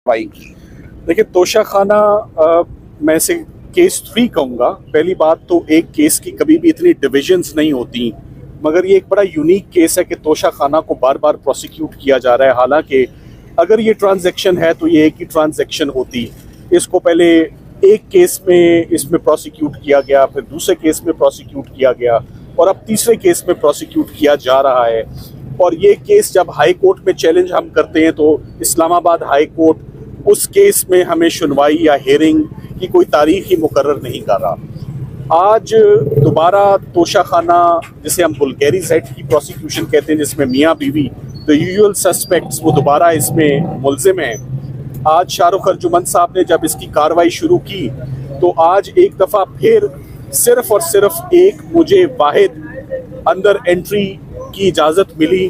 भाई देखिए, तोशा खाना मैं इसे केस 3 कहूँगा। पहली बात तो एक केस की कभी भी इतनी डिविजन्स नहीं होती, मगर ये एक बड़ा यूनिक केस है कि तोशा खाना को बार बार प्रोसिक्यूट किया जा रहा है। हालांकि अगर ये ट्रांजैक्शन है तो ये एक ही ट्रांजैक्शन होती। इसको पहले एक केस में इसमें प्रोसिक्यूट किया गया, फिर दूसरे केस में प्रोसिक्यूट किया गया और अब तीसरे केस में प्रोसिक्यूट किया जा रहा है। और ये केस जब हाई कोर्ट में चैलेंज हम करते हैं तो इस्लामाबाद हाई कोर्ट उस केस में हमें सुनवाई या हियरिंग की कोई तारीख ही मुकर्रर नहीं कर रहा। आज दोबारा तोशा खाना, जिसे हम बुल्गेरिस एक्ट की प्रोसिक्यूशन कहते हैं, जिसमें मियाँ बीवी द यूजुअल सस्पेक्ट्स वो दोबारा इसमें मुलजिम हैं। आज शाहरुख अर्जुमंद साहब ने जब इसकी कार्रवाई शुरू की तो आज एक दफ़ा फिर सिर्फ और सिर्फ एक मुझे वाहिद अंदर एंट्री की इजाज़त मिली।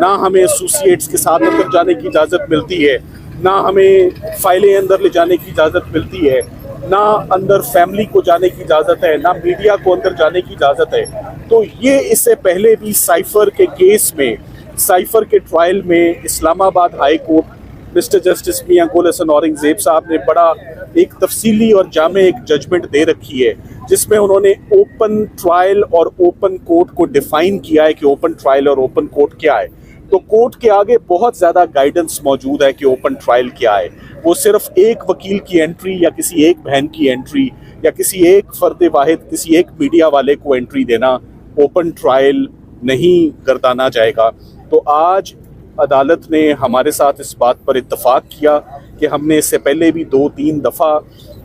ना हमें एसोसिएट्स के साथ अंदर जाने की इजाज़त मिलती है, ना हमें फाइलें अंदर ले जाने की इजाज़त मिलती है, ना अंदर फैमिली को जाने की इजाज़त है, ना मीडिया को अंदर जाने की इजाज़त है। तो ये इससे पहले भी साइफर के केस में, साइफर के ट्रायल में Islamabad high court mister justice Miyan Gul Hasan Aurangzeb साहब ने बड़ा एक तफसीली और जामे एक जजमेंट दे रखी है, जिसमें उन्होंने ओपन ट्रायल और ओपन कोर्ट को डिफाइन किया है कि ओपन ट्रायल और ओपन कोर्ट क्या है। तो कोर्ट के आगे बहुत ज़्यादा गाइडेंस मौजूद है कि ओपन ट्रायल क्या है। वो सिर्फ एक वकील की एंट्री या किसी एक बहन की एंट्री या किसी एक फर्द वाहिद, किसी एक मीडिया वाले को एंट्री देना ओपन ट्रायल नहीं गर्दाना जाएगा। तो आज अदालत ने हमारे साथ इस बात पर इत्तफाक किया कि हमने इससे पहले भी 2-3 दफ़ा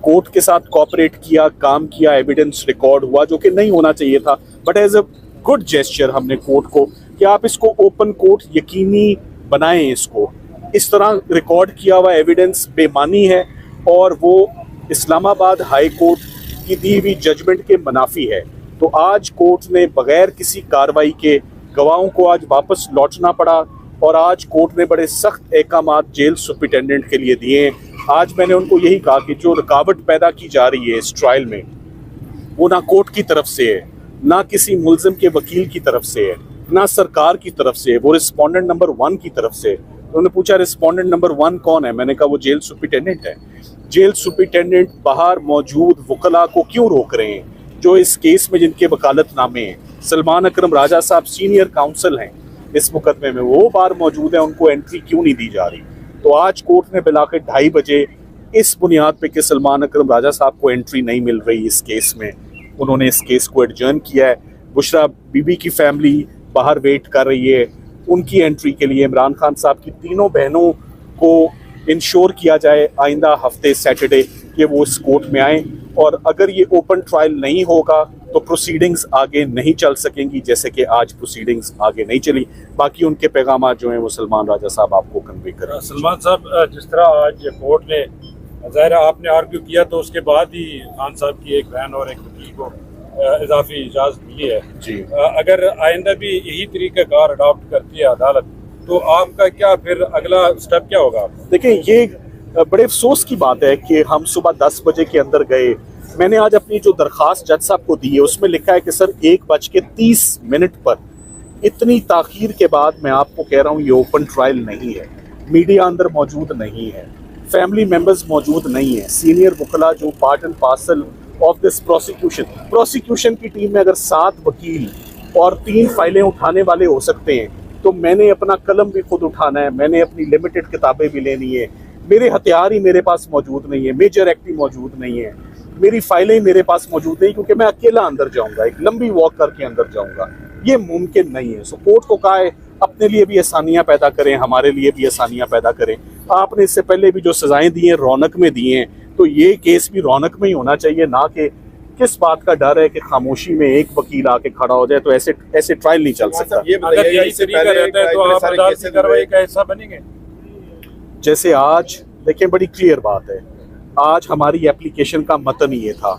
कोर्ट के साथ कोऑपरेट किया, काम किया, एविडेंस रिकॉर्ड हुआ जो कि नहीं होना चाहिए था, but as a good gesture हमने कोर्ट को कि आप इसको ओपन कोर्ट यकीनी बनाएं। इसको इस तरह रिकॉर्ड किया हुआ एविडेंस बेमानी है और वो इस्लामाबाद हाई कोर्ट की दी हुई जजमेंट के मुनाफी है। तो आज कोर्ट ने बगैर किसी कार्रवाई के गवाहों को आज वापस लौटना पड़ा और आज कोर्ट ने बड़े सख्त अहकामात जेल सुपरिटेंडेंट के लिए दिए हैं। आज मैंने उनको यही कहा कि जो रुकावट पैदा की जा रही है इस ट्रायल में, वो ना कोर्ट की तरफ से है, ना किसी मुल्जिम के वकील की तरफ से है, ना सरकार की तरफ से है, वो रिस्पोंडेंट नंबर 1 की तरफ से। उन्होंने पूछा रिस्पोंडेंट नंबर 1 कौन है? मैंने कहा वो जेल सुपरिटेंडेंट है। जेल सुपरिटेंडेंट बाहर मौजूद वकला को क्यों रोक रहे हैं जो इस केस में जिनके वकालतनामे हैं? सलमान अकरम राजा साहब सीनियर काउंसिल हैं इस मुकदमे में, वो बाहर मौजूद है, उनको एंट्री क्यों नहीं दी जा रही? तो आज कोर्ट ने बिलाकर 2:30 बजे इस बुनियाद पे कि सलमान अकरम राजा साहब को एंट्री नहीं मिल रही इस केस में, उन्होंने इस केस को एडजर्न किया है। बुशरा बीबी की फैमिली बाहर वेट कर रही है उनकी एंट्री के लिए। इमरान खान साहब की तीनों बहनों को इंश्योर किया जाए आइंदा हफ्ते सैटरडे कि वो इस कोर्ट में आएँ, और अगर ये ओपन ट्रायल नहीं होगा तो प्रोसीडिंग्स आगे नहीं चल सकेंगी, जैसे कि आज प्रोसीडिंग्स आगे नहीं चली। बाकी उनके पैगाम जो हैं वो सलमान राजा साहब आपको कन्वे करें। सलमान साहब, जिस तरह आज कोर्ट ने ज़ाहिर आपने आर्ग्यू किया तो उसके बाद ही खान साहब की एक बहन और एक वकील को इजाफी इजाज़त मिली है जी। अगर आइंदा भी यही तरीक़ाकार अडॉप्ट करती है अदालत तो आपका क्या फिर अगला स्टेप क्या होगा? देखिए, ये बड़े अफसोस की बात है कि हम सुबह 10 बजे के अंदर गए। मैंने आज अपनी जो दरख्वास्त जज साहब को दी है उसमें लिखा है कि सर 1:30 पर इतनी ताखीर के बाद मैं आपको कह रहा हूँ ये ओपन ट्रायल नहीं है, मीडिया अंदर मौजूद नहीं है, फैमिली मेंबर्स मौजूद नहीं है, सीनियर वकला जो part and parcel of this prosecution की टीम में अगर 7 वकील और 3 फाइलें उठाने वाले हो सकते हैं तो मैंने अपना कलम भी खुद उठाना है, मैंने अपनी लिमिटेड किताबें भी लेनी है, मेरे हथियार ही मेरे पास मौजूद नहीं है, मेजर एक्ट ही मौजूद नहीं है, मेरी फाइलें मेरे पास मौजूद नहीं, क्योंकि मैं अकेला अंदर जाऊंगा, एक लंबी वॉक करके अंदर जाऊंगा, ये मुमकिन नहीं है। सो कोर्ट को कहा है अपने लिए भी आसानियां पैदा करें, हमारे लिए भी आसानियां पैदा करें। आपने इससे पहले भी जो सजाएं दी हैं रौनक में दी हैं, तो ये केस भी रौनक में ही होना चाहिए, ना कि किस बात का डर है कि खामोशी में एक वकील आके खड़ा हो जाए। तो ऐसे ट्रायल नहीं चल सकता। अगर यही तरीका रहता है तो आप अदालत की कार्रवाई का हिस्सा बनेंगे? जैसे आज देखें, बड़ी क्लियर बात है, आज हमारी एप्लीकेशन का मतन ये था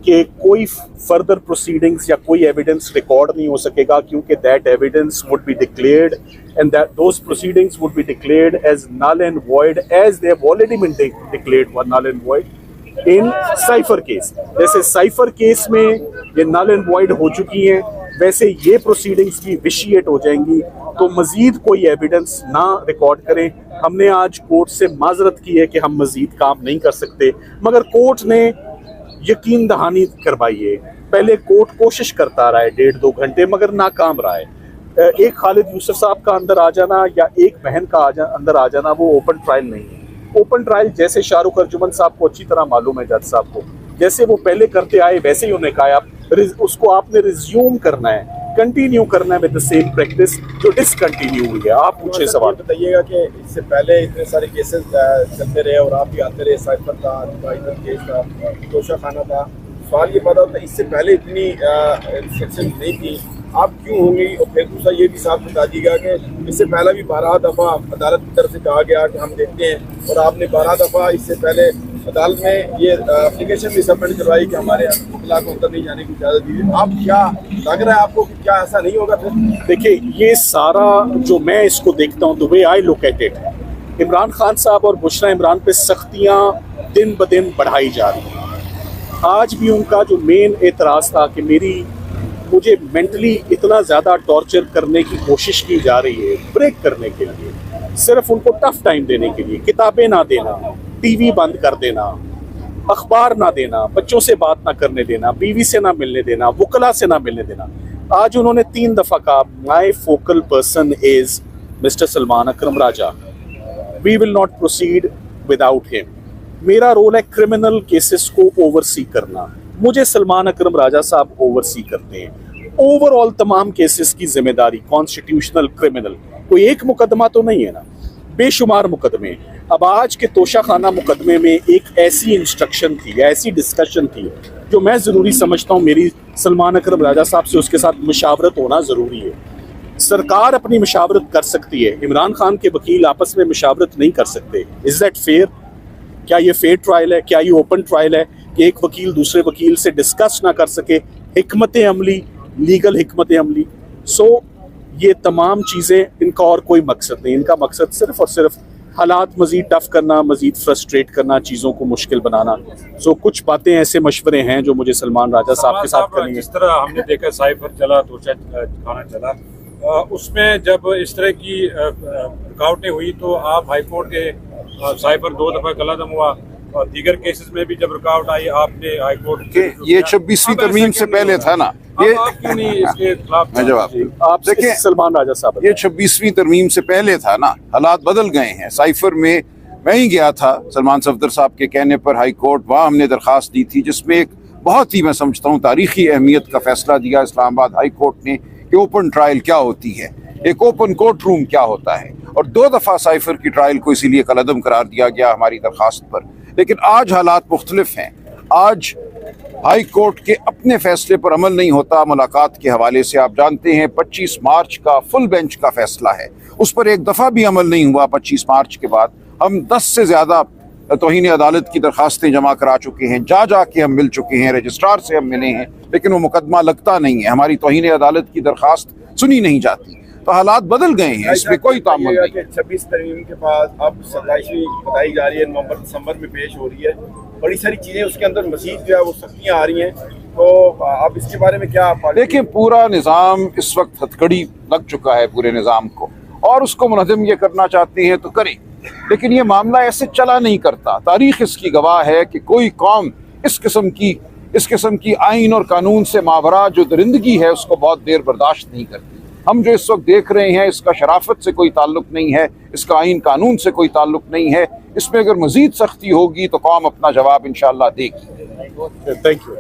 कि कोई फर्दर प्रोसीडिंग्स या कोई एविडेंस रिकॉर्ड नहीं हो सकेगा, क्योंकि that evidence would be declared and that those proceedings would be declared as null and void as they have already been declared null and void in cipher case. जैसे cipher case में ये नल and void हो चुकी हैं, वैसे ये proceedings भी vitiate हो जाएंगी। तो मजीद कोई एविडेंस ना रिकॉर्ड करें, हमने आज कोर्ट से माजरत की है कि हम मजीद काम नहीं कर सकते, मगर कोर्ट ने यकीन दहानी करवाई है। पहले कोर्ट कोशिश करता रहा है 1.5-2 घंटे, मगर नाकाम रहा है। एक खालिद यूसुफ साहब का अंदर आ जाना या एक बहन का अंदर आ जाना वो ओपन ट्रायल नहीं है। ओपन ट्रायल जैसे शाहरुख अर्जुमन साहब को अच्छी तरह मालूम है, जज साहब को, जैसे वो पहले करते आए वैसे ही उन्होंने कहा उसको आपने रिज्यूम करना है, कंटिन्यू करना है विद द सेम प्रैक्टिस जो डिसकंटिन्यू हुई है। आप पूछे सवाल। बताइएगा कि इससे पहले इतने सारे केसेस चलते रहे और आप भी आते रहे, साइफर था, केस था, तोशा खाना था। सवाल ये पता होता है इससे पहले इतनी रिस्ट्रिक्शन नहीं थी, आप क्यों होंगी? और फिर दूसरा ये भी साफ बता दीजिएगा कि इससे पहले भी 12 दफ़ा अदालत की तरफ से कहा गया कि हम देखते हैं, और आपने 12 दफ़ा इससे पहले अदालत में ये एप्लीकेशन भी सबमिट करवाई कि हमारे मुतल्ला को अंदर नहीं जाने की इजाज़त दीजिए। आप क्या लग रहा है आपको कि क्या ऐसा नहीं होगा? फिर देखिए, ये सारा जो मैं इसको देखता हूँ, the way I look at it, Imran Khan साहब और बुशरा इमरान पे सख्तियाँ दिन ब दिन बढ़ाई जा रही हैं। आज भी उनका जो मेन एतराज़ था कि मुझे मेंटली इतना ज़्यादा टॉर्चर करने की कोशिश की जा रही है, ब्रेक करने के लिए, सिर्फ उनको टफ टाइम देने के लिए, किताबें ना देना, टीवी बंद कर देना, अखबार ना देना, बच्चों से बात ना करने देना, बीवी से ना मिलने देना, वकला से ना मिलने देना। आज उन्होंने 3 दफ़ा कहा my focal person is mister Salman Akram Raja, we will not proceed without him. मेरा रोल है क्रिमिनल केसेस को ओवरसी करना, मुझे सलमान अकरम राजा साहब ओवरसी करते हैं। ओवरऑल तमाम केसेस की जिम्मेदारी कॉन्स्टिट्यूशनल क्रिमिनल, कोई एक मुकदमा तो नहीं है ना, बेशुमार मुकदमे। अब आज के तोशा खाना मुकदमे में एक ऐसी इंस्ट्रक्शन थी, ऐसी डिस्कशन थी जो मैं ज़रूरी समझता हूँ, मेरी सलमान अकरम राजा साहब से उसके साथ मशावरत होना ज़रूरी है। सरकार अपनी मशावरत कर सकती है, इमरान खान के वकील आपस में मशावरत नहीं कर सकते। Is that fair? क्या ये फेयर ट्रायल है? क्या ये ओपन ट्रायल है कि एक वकील दूसरे वकील से डिस्कस ना कर सके हिकमत अमली, लीगल हिकमत अमली? ये तमाम चीज़ें, इनका और कोई मकसद नहीं, इनका मकसद सिर्फ और सिर्फ हालात मज़ीद टफ करना, मज़ीद फ्रस्ट्रेट करना, चीज़ों को मुश्किल बनाना। कुछ बातें ऐसे मशवरे हैं जो मुझे सलमान राजा साहब के साथ करनी है। जिस तरह हमने देखा साइफर चला, तोशा खाना चला, उसमें जब इस तरह की रुकावटें हुई तो आप हाईकोर्ट के साइफर 2 दफ़ा कलअदम हुआ, और दीगर केसेस में भी जब रुकावट आई आपने हाईकोर्ट के ये 26वीं तरमीम से पहले था ना, ये आप क्यों नहीं इसके खिलाफ? मैं जवाब आप देखिए सलमान राजा साहब, ये 26वीं तरमीम से पहले था ना, हालात बदल गए हैं। साइफर में मैं ही गया था सलमान सफदर साहब के कहने पर हाई कोर्ट, वहाँ हमने दरख्वास्त दी थी जिसमें एक बहुत ही, मैं समझता हूँ, तारीखी अहमियत का फैसला दिया इस्लामाबाद हाई कोर्ट ने कि ओपन ट्रायल क्या होती है, एक ओपन कोर्ट रूम क्या होता है। और 2 दफ़ा साइफर की ट्रायल को इसीलिए कलअदम करार दिया गया हमारी दरख्वास्त पर। लेकिन आज हालात मुख्तलिफ हैं। आज हाई कोर्ट के अपने फैसले पर अमल नहीं होता। मुलाकात के हवाले से आप जानते हैं 25 मार्च का फुल बेंच का फैसला है, उस पर एक दफ़ा भी अमल नहीं हुआ। 25 मार्च के बाद हम 10 से ज़्यादा तौहीन अदालत की दरखास्तें जमा करा चुके हैं, जा के हम मिल चुके हैं, रजिस्ट्रार से हम मिले हैं, लेकिन वो मुकदमा लगता नहीं है, हमारी तौहीन अदालत की दरखास्त सुनी नहीं जाती। तो हालात बदल गए हैं, इसमें कोई तामुल नहीं। 26 तरमीम के बाद अब 27वीं बताई जा रही है, नवंबर दिसंबर में पेश हो रही है, बड़ी सारी चीज़ें उसके अंदर मज़ीद जो है वो सख्तियाँ आ रही हैं। तो आप इसके बारे में क्या? देखिए, पूरा निज़ाम इस वक्त हथकड़ी लग चुका है पूरे निज़ाम को, और उसको मुनज़्ज़म ये करना चाहते हैं तो करें, लेकिन ये मामला ऐसे चला नहीं करता। तारीख़ इसकी गवाह है कि कोई कौम इस किस्म की आइन और कानून से मावरा जो दरिंदगी है उसको बहुत देर बर्दाश्त नहीं करती। हम जो इस वक्त देख रहे हैं इसका शराफत से कोई ताल्लुक नहीं है, इसका आइन कानून से कोई ताल्लुक नहीं है। इसमें अगर मज़ीद सख्ती होगी तो कौम अपना जवाब इंशाअल्लाह देगी। Thank you.